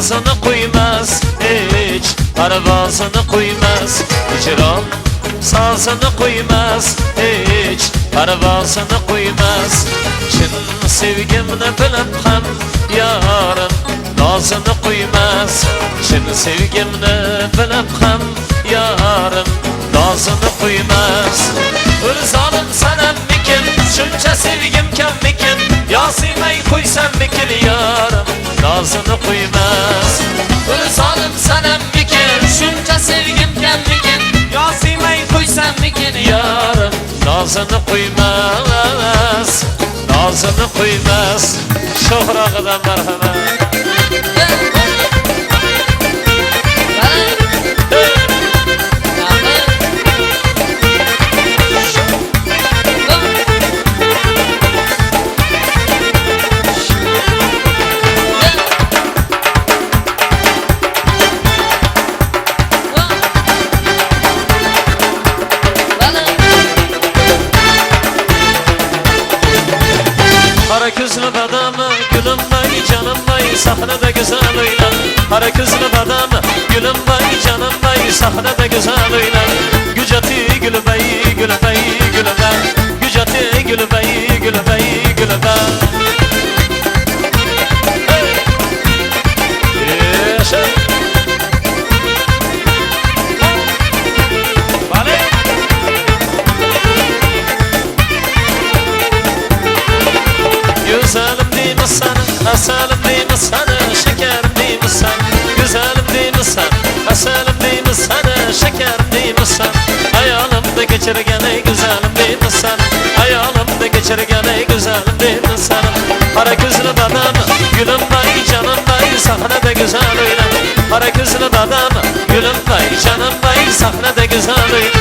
parvozini qo'ymas, hech parvozini qo'ymas. Ijrom sozini qo'ymas, hech parvozini qo'ymas. Chin sevgimni bilib ham yorim nozini qo'ymas. Chin sevgimni bilib ham yorim nozini qo'ymas. O'l zolim sanammikin, shuncha sevgim kammikin, yo sevmay qo'ysammikin yorim nozini qo'ymas. O'l zolim sanammikin, shuncha sevgim kammikin, yo sevmay qo'ysammikin yorim nozini qo'ymas, nozini qo'ymas. Sho'rog'idan marhamat. Qara ko'zli badami, gulim bay, jonim bay, sahnada go'zal o'ynar. Qara ko'zli badami, gulim bay, jonim bay, sahnada go'zal o'ynar. Gujati gulbay, gulbay, gulbay, gujati gulbay, gulbay, gulbay. Güzelim deymiz sana, asalim deymiz sana, şekerim deymiz sana. Güzelim deymiz sana, asalim deymiz sana, şekerim deymiz sana. Hayalimde geçirgen ey güzelim deymiz sana, hayalimde geçirgen ey güzelim deymiz sana. Kara gözlü badamı, gülüm bay, canım bay, sahnede güzel oynar. Kara gözlü badamı, gülüm bay, canım bay, sahnede güzel oynar.